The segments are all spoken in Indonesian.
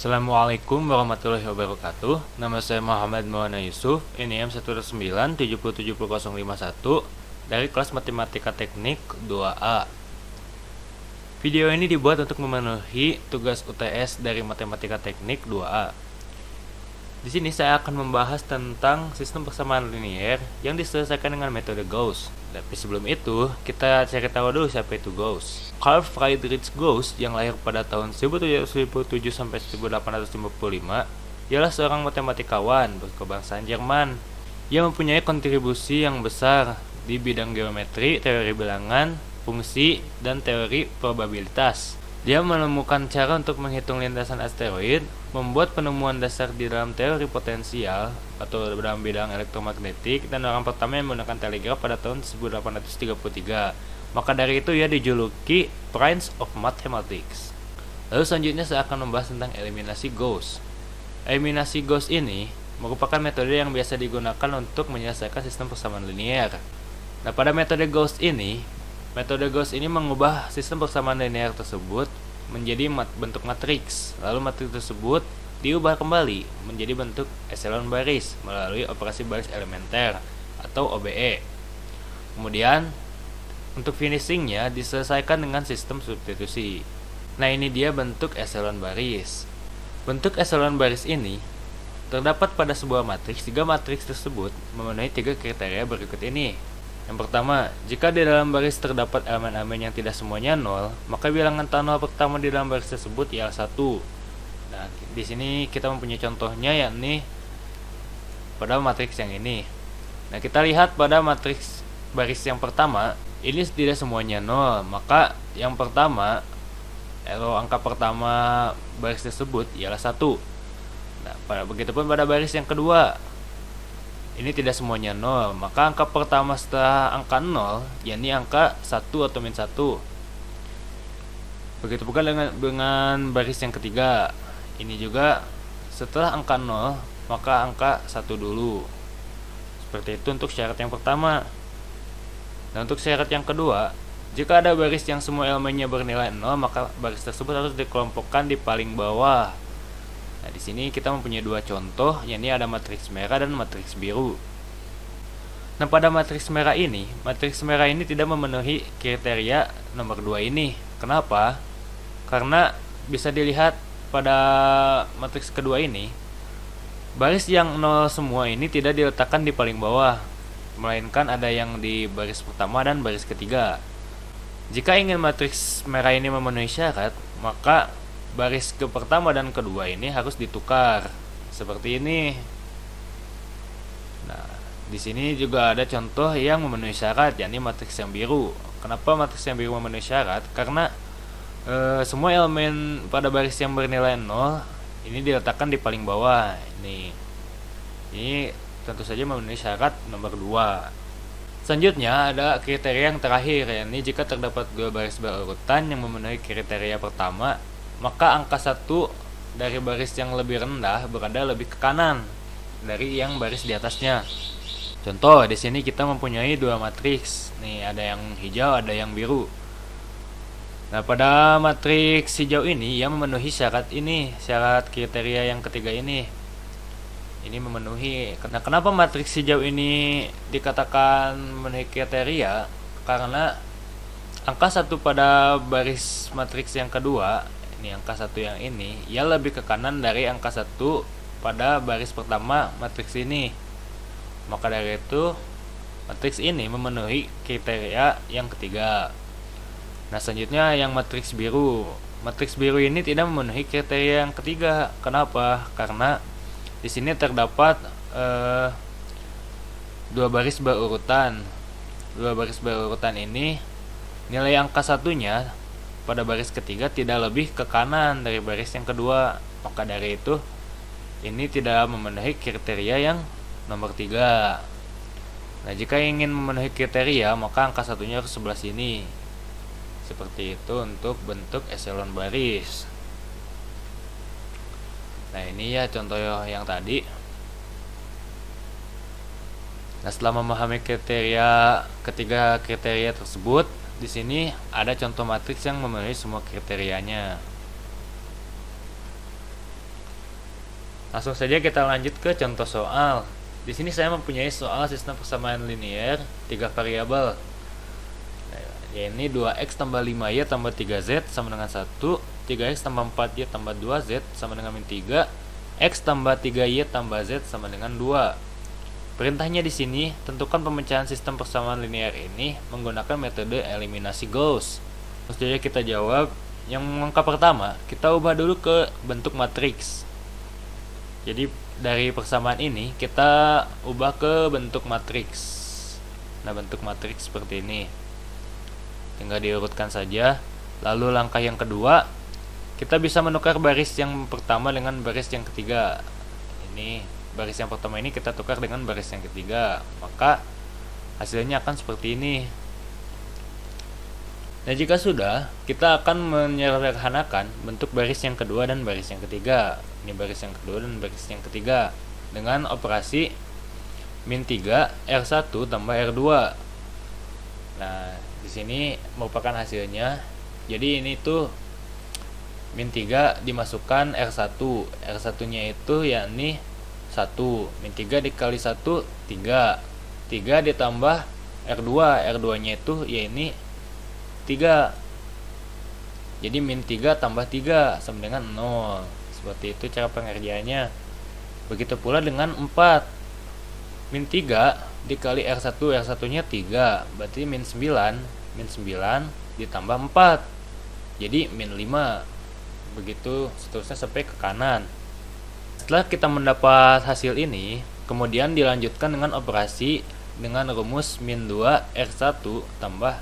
Assalamualaikum warahmatullahi wabarakatuh. Nama saya Muhammad Maulana Yusuf, NIM 197705051 dari kelas Matematika Teknik 2A. Video ini dibuat untuk memenuhi tugas UTS dari Matematika Teknik 2A. Di sini saya akan membahas tentang sistem persamaan linier yang diselesaikan dengan metode Gauss. Tapi sebelum itu, kita cari tahu dulu siapa itu Gauss. Carl Friedrich Gauss yang lahir pada tahun 1757 sampai 1855 ialah seorang matematikawan berkebangsaan Jerman. Ia mempunyai kontribusi yang besar di bidang geometri, teori bilangan, fungsi, dan teori probabilitas. Dia menemukan cara untuk menghitung lintasan asteroid, membuat penemuan dasar di dalam teori potensial atau dalam bidang elektromagnetik, dan orang pertama yang menggunakan telegraf pada tahun 1833. Maka dari itu ia dijuluki Prince of Mathematics. Lalu selanjutnya saya akan membahas tentang eliminasi Gauss. Eliminasi Gauss ini merupakan metode yang biasa digunakan untuk menyelesaikan sistem persamaan linier. Nah, pada metode Gauss ini mengubah sistem persamaan linear tersebut menjadi bentuk matriks. Lalu matriks tersebut diubah kembali menjadi bentuk echelon baris melalui operasi baris elementer atau OBE. Kemudian untuk finishingnya diselesaikan dengan sistem substitusi. Nah, ini dia bentuk echelon baris. Bentuk echelon baris ini terdapat pada sebuah matriks jika matriks tersebut memenuhi 3 kriteria berikut ini. Yang pertama, jika di dalam baris terdapat elemen-elemen yang tidak semuanya 0, maka bilangan tak nol pertama di dalam baris tersebut ialah 1. Nah, di sini kita mempunyai contohnya, yakni pada matriks yang ini. Nah, kita lihat pada matriks baris yang pertama, ini tidak semuanya 0, maka yang pertama, angka pertama baris tersebut ialah 1. Nah, begitupun pada baris yang kedua, ini tidak semuanya 0, maka angka pertama setelah angka 0, yakni angka 1 atau min 1. Begitu pula dengan baris yang ketiga. Ini juga setelah angka 0, maka angka 1 dulu. Seperti itu untuk syarat yang pertama. Dan untuk syarat yang kedua, jika ada baris yang semua elemennya bernilai 0, maka baris tersebut harus dikelompokkan di paling bawah. Nah, di sini kita mempunyai 2 contoh, yakni ada matriks merah dan matriks biru. Nah, pada matriks merah ini tidak memenuhi kriteria nomor 2 ini. Kenapa? Karena bisa dilihat pada matriks kedua ini, baris yang 0 semua ini tidak diletakkan di paling bawah, melainkan ada yang di baris pertama dan baris ketiga. Jika ingin matriks merah ini memenuhi syarat, maka baris ke pertama dan kedua ini harus ditukar seperti ini. Nah, di sini juga ada contoh yang memenuhi syarat, yakni matriks yang biru. Kenapa matriks yang biru memenuhi syarat? Karena semua elemen pada baris yang bernilai 0 ini diletakkan di paling bawah. Ini tentu saja memenuhi syarat nomor 2. Selanjutnya ada kriteria yang terakhir, yakni jika terdapat 2 baris berurutan yang memenuhi kriteria pertama, maka angka 1 dari baris yang lebih rendah berada lebih ke kanan dari yang baris di atasnya. Contoh, di sini kita mempunyai 2 matriks. Nih, ada yang hijau, ada yang biru. Nah, pada matriks hijau ini yang memenuhi syarat kriteria yang ketiga ini. Ini memenuhi. Nah, kenapa matriks hijau ini dikatakan memenuhi kriteria? Karena angka 1 pada baris matriks yang kedua, ini angka 1 yang ini, ia lebih ke kanan dari angka 1 pada baris pertama matriks ini. Maka dari itu, matriks ini memenuhi kriteria yang ketiga. Nah, selanjutnya yang matriks biru. Matriks biru ini tidak memenuhi kriteria yang ketiga. Kenapa? Karena di sini terdapat 2 baris berurutan. 2 baris berurutan ini nilai angka 1-nya pada baris ketiga tidak lebih ke kanan dari baris yang kedua. Maka dari itu, ini tidak memenuhi kriteria yang nomor 3. Nah, jika ingin memenuhi kriteria, maka angka 1-nya harus sebelah sini. Seperti itu untuk bentuk echelon baris. Nah, ini ya contoh yang tadi. Nah, setelah memahami ketiga kriteria tersebut, di sini ada contoh matriks yang memenuhi semua kriterianya. Langsung saja kita lanjut ke contoh soal. Di sini saya mempunyai soal sistem persamaan linear 3 variabel. Ini 2x tambah 5y tambah 3z sama dengan 1, 3x tambah 4y tambah 2z sama dengan min 3, x tambah 3y tambah z sama dengan 2. Perintahnya di sini, tentukan pemecahan sistem persamaan linear ini menggunakan metode eliminasi Gauss. Langsung saja kita jawab. Yang langkah pertama, kita ubah dulu ke bentuk matriks. Jadi dari persamaan ini kita ubah ke bentuk matriks. Nah, bentuk matriks seperti ini. Tinggal diurutkan saja. Lalu langkah yang kedua, kita bisa menukar baris yang pertama dengan baris yang ketiga. Ini baris yang pertama ini kita tukar dengan baris yang ketiga. Maka hasilnya akan seperti ini. Nah, jika sudah, kita akan menyederhanakan bentuk baris yang kedua dan baris yang ketiga. Ini baris yang kedua dan baris yang ketiga dengan operasi min 3 R1 tambah R2. Nah, di sini merupakan hasilnya. Jadi ini tuh min 3 dimasukkan R1. R1-nya itu yakni 1. Min 3 dikali 1 3. 3 ditambah R2. R2-nya itu yakni 3. Jadi min 3 tambah 3 sama dengan 0. Seperti itu cara pengerjaannya. Begitu pula dengan 4. Min 3 dikali R1. R1-nya 3. Berarti min 9. Min 9 ditambah 4. Jadi min 5. Begitu seterusnya sampai ke kanan. Setelah kita mendapat hasil ini, kemudian dilanjutkan dengan operasi dengan rumus min 2 R1 tambah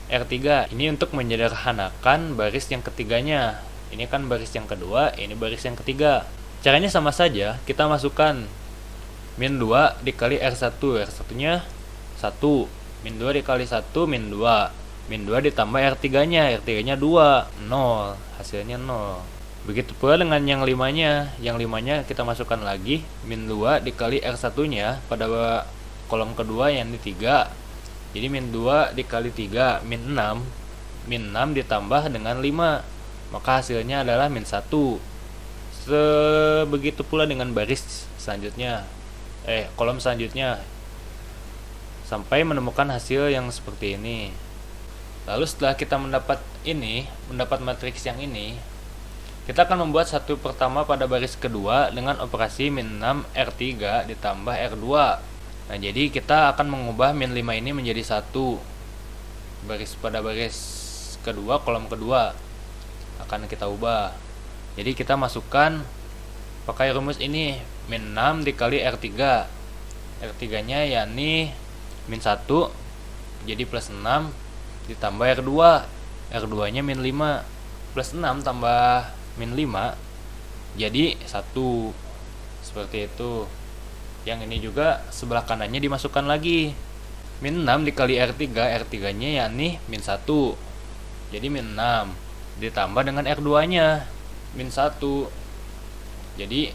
R3. Ini untuk menyederhanakan baris yang ketiganya. Ini kan baris yang kedua, ini baris yang ketiga. Caranya sama saja, kita masukkan min 2 dikali R1. R1-nya 1. Min 2 dikali 1, min 2. Min 2 ditambah R3-nya. R3-nya 2. 0. Hasilnya 0. Begitu pula dengan yang 5-nya. Yang 5-nya kita masukkan lagi. Min 2 dikali R1-nya pada kolom kedua yang di 3. Jadi min 2 dikali 3, min 6. Min 6 ditambah dengan 5. Maka hasilnya adalah min 1. Begitu pula dengan baris selanjutnya. Kolom selanjutnya. Sampai menemukan hasil yang seperti ini. Lalu setelah kita mendapat matriks yang ini, kita akan membuat satu pertama pada baris kedua dengan operasi min 6 R3 ditambah R2. Nah, jadi kita akan mengubah min 5 ini menjadi 1. Pada baris kedua, kolom kedua akan kita ubah. Jadi kita masukkan pakai rumus ini, min 6 dikali R3. R3-nya yakni min 1. Jadi plus 6 ditambah R2. R2-nya min 5. Plus 6 tambah min 5 jadi 1. Seperti itu. Yang ini juga sebelah kanannya dimasukkan lagi. Min 6 dikali R3. R3-nya yakni min 1. Jadi min 6 ditambah dengan R2-nya min 1. Jadi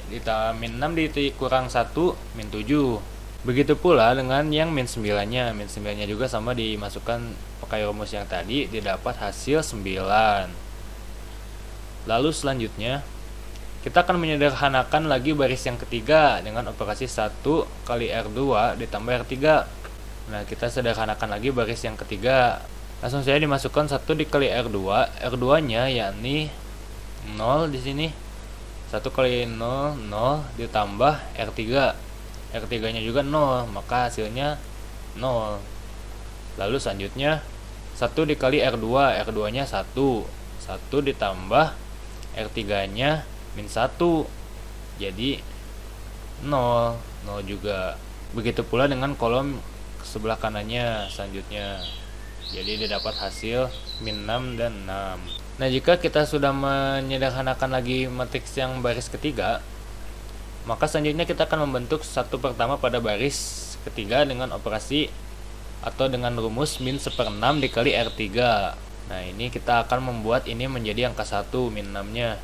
min 6 dikurang 1 min 7. Begitu pula dengan yang min 9-nya. Min 9-nya juga sama dimasukkan pakai rumus yang tadi, didapat hasil 9. Lalu selanjutnya kita akan menyederhanakan lagi baris yang ketiga dengan operasi 1 kali R2 ditambah R3. Nah, kita sederhanakan lagi baris yang ketiga. Langsung saja dimasukkan 1 dikali R2. R2-nya yakni 0 di sini. 1 kali 0, 0 ditambah R3. R3-nya juga 0, maka hasilnya 0. Lalu selanjutnya 1 dikali R2. R2-nya 1. 1 ditambah R3-nya min 1. Jadi 0. 0 juga. Begitu pula dengan kolom sebelah kanannya selanjutnya. Jadi didapat hasil min 6 dan 6. Nah, jika kita sudah menyederhanakan lagi matriks yang baris ketiga, maka selanjutnya kita akan membentuk satu pertama pada baris ketiga dengan operasi atau dengan rumus min 1/6 dikali R3. Nah, ini kita akan membuat ini menjadi angka 1, min 6-nya.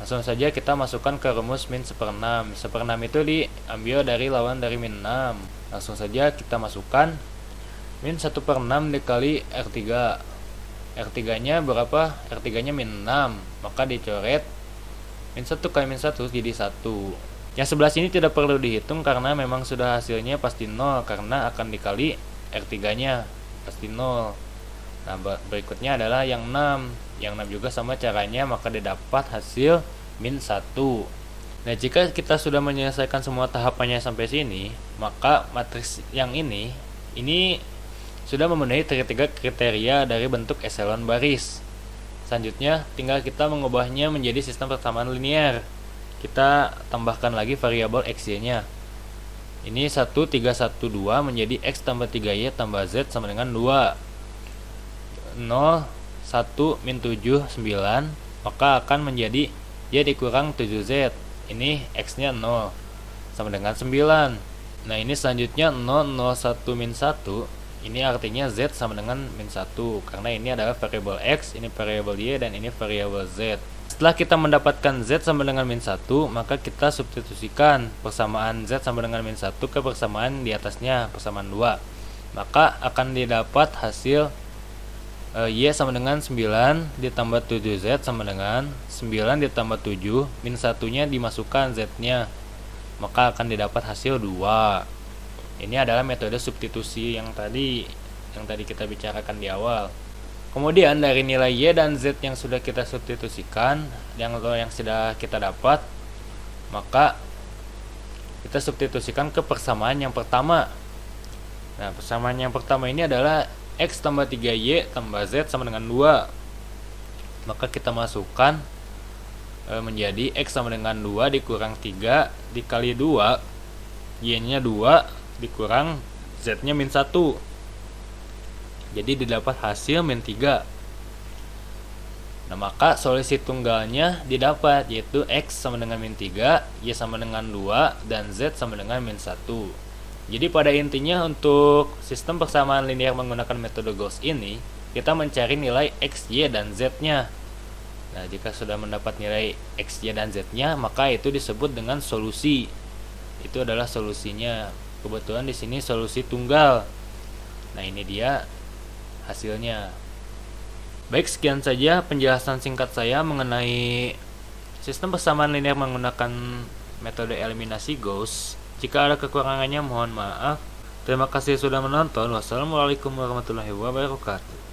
Langsung saja kita masukkan ke rumus min 1/6. 1/6 itu diambil dari lawan dari min 6. Langsung saja kita masukkan min 1/6 dikali R3. R3-nya berapa? R3-nya min 6. Maka dicoret min 1 kali min 1 jadi 1. Yang 11 ini tidak perlu dihitung karena memang sudah hasilnya pasti 0 karena akan dikali R3-nya pasti 0. Nah, berikutnya adalah yang 6. Yang 6 juga sama caranya, maka didapat hasil min 1. Nah, jika kita sudah menyelesaikan semua tahapannya sampai sini, maka matriks yang ini sudah memenuhi tiga kriteria dari bentuk echelon baris. Selanjutnya, tinggal kita mengubahnya menjadi sistem persamaan linear. Kita tambahkan lagi variabel xy-nya. Ini 1312 menjadi x tambah 3y tambah z sama dengan 2. 0, 1, min 7, 9. Maka akan menjadi y dikurang 7z. Ini x-nya 0 sama dengan 9. Nah, ini selanjutnya 0, 0, 1, min 1. Ini artinya z sama dengan min 1 karena ini adalah variabel x, ini variabel y, dan ini variabel z. Setelah kita mendapatkan z sama dengan min 1, maka kita substitusikan persamaan z sama dengan min 1 ke persamaan di atasnya, persamaan 2. Maka akan didapat hasil y sama dengan 9 ditambah 7z sama dengan 9 ditambah 7, min 1-nya dimasukkan z-nya. Maka akan didapat hasil 2. Ini adalah metode substitusi yang tadi kita bicarakan di awal. Kemudian dari nilai y dan z yang sudah kita substitusikan, yang sudah kita dapat, maka kita substitusikan ke persamaan yang pertama. Nah, persamaan yang pertama ini adalah x tambah 3y tambah z sama dengan 2. Maka kita masukkan menjadi x sama dengan 2 dikurang 3 dikali 2, y-nya 2 dikurang z-nya min 1. Jadi didapat hasil min 3. Nah, maka solusi tunggalnya didapat, yaitu x sama dengan min 3, y sama dengan 2, dan z sama dengan min 1. Jadi pada intinya untuk sistem persamaan linear menggunakan metode Gauss ini, kita mencari nilai x, y, dan z-nya. Nah, jika sudah mendapat nilai x, y, dan z-nya, maka itu disebut dengan solusi. Itu adalah solusinya. Kebetulan di sini solusi tunggal. Nah, ini dia hasilnya. Baik, sekian saja penjelasan singkat saya mengenai sistem persamaan linear menggunakan metode eliminasi Gauss. Jika ada kekurangannya mohon maaf. Terima kasih sudah menonton. Wassalamualaikum warahmatullahi wabarakatuh.